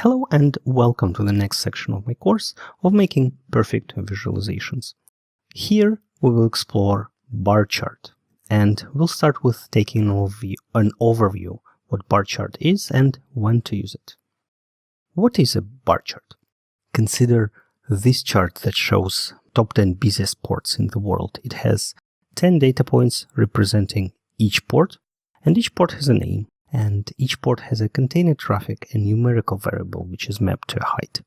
Hello and welcome to the next section of my course of making perfect visualizations. Here we will explore bar chart, and we'll start with taking an overview what bar chart is and when to use it. What is a bar chart? Consider this chart that shows top 10 busiest ports in the world. It has 10 data points representing each port, and each port has a name. And each port has a container traffic, a numerical variable, which is mapped to a height.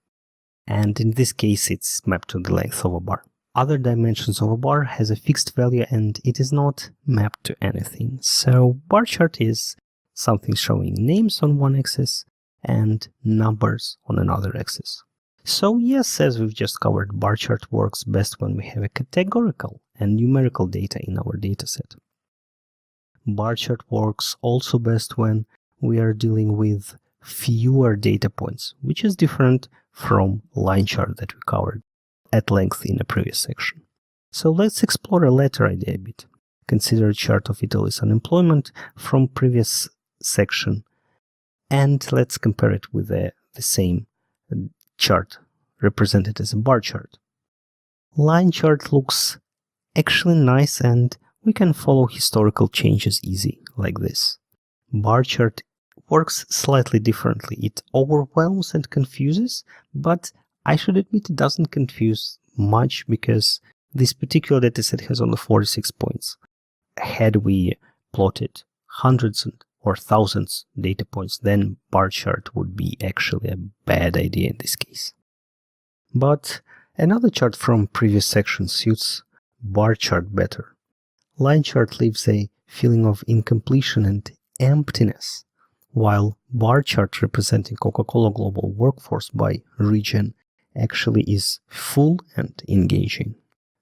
And in this case, it's mapped to the length of a bar. Other dimensions of a bar has a fixed value and it is not mapped to anything. So bar chart is something showing names on one axis and numbers on another axis. So yes, as we've just covered, bar chart works best when we have a categorical and numerical data in our dataset. Bar chart works also best when we are dealing with fewer data points, which is different from line chart that we covered at length in a previous section. So let's explore a latter idea a bit. Consider a chart of Italy's unemployment from previous section, and let's compare it with the same chart represented as a bar chart. Line chart looks actually nice and we can follow historical changes easy, like this. Bar chart works slightly differently. It overwhelms and confuses, but I should admit it doesn't confuse much because this particular dataset has only 46 points. Had we plotted hundreds or thousands data points, then bar chart would be actually a bad idea in this case. But another chart from previous section suits bar chart better. Line chart leaves a feeling of incompletion and emptiness, while bar chart representing Coca-Cola global workforce by region actually is full and engaging.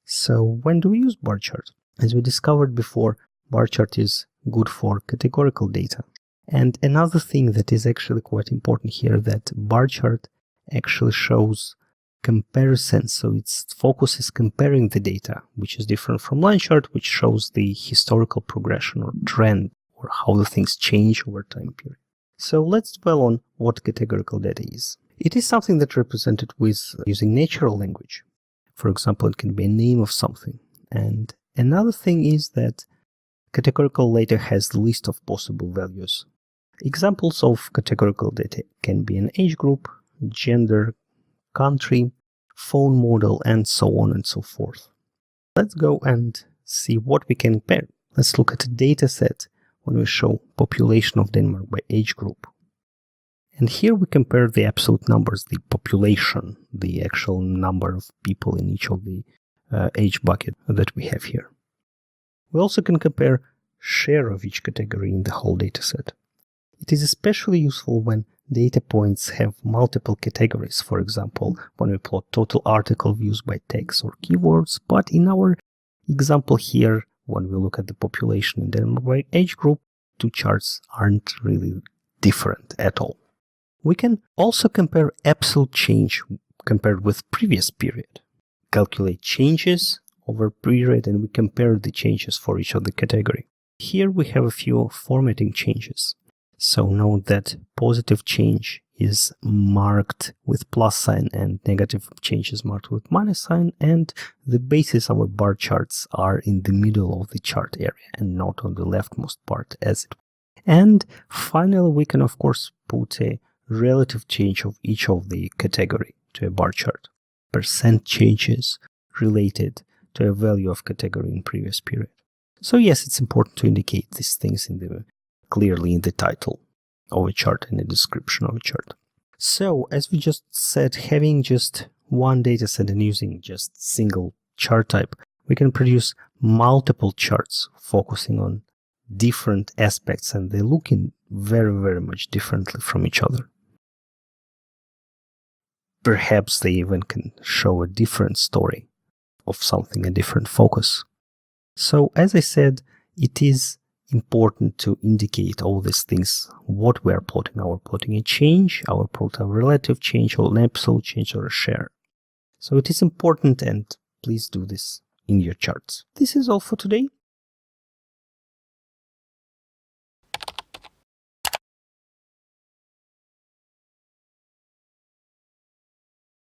So when do we use bar chart? As we discovered before, bar chart is good for categorical data. And another thing that is actually quite important here, that bar chart actually shows comparison, so its focus is comparing the data, which is different from line chart, which shows the historical progression or trend or how the things change over time period. So let's dwell on what categorical data is. It is something that represented with using natural language. For example, it can be a name of something. And another thing is that categorical data has the list of possible values. Examples of categorical data can be an age group, gender, country, phone model, and so on and so forth. Let's go and see what we can compare. Let's look at a data set when we show population of Denmark by age group. And here we compare the absolute numbers, the population, the actual number of people in each of the age bucket that we have here. We also can compare share of each category in the whole data set. It is especially useful when data points have multiple categories, for example, when we plot total article views by tags or keywords, but in our example here, when we look at the population in Denmark by age group, two charts aren't really different at all. We can also compare absolute change compared with previous period. Calculate changes over period and we compare the changes for each of the category. Here we have a few formatting changes. So note that positive change is marked with plus sign and negative change is marked with minus sign, and the bases of our bar charts are in the middle of the chart area and not on the leftmost part as it. And finally, we can of course put a relative change of each of the category to a bar chart. Percent changes related to a value of category in previous period. So yes, it's important to indicate these things clearly in the title of a chart and the description of a chart. So as we just said, having just one dataset and using just single chart type, we can produce multiple charts focusing on different aspects, and they look in very much differently from each other. Perhaps they even can show a different story of something, a different focus. So as I said, it is important to indicate all these things, what we are plotting. Are we plotting a change, are we plotting a relative change, or an absolute change, or a share? So it is important, and please do this in your charts. This is all for today.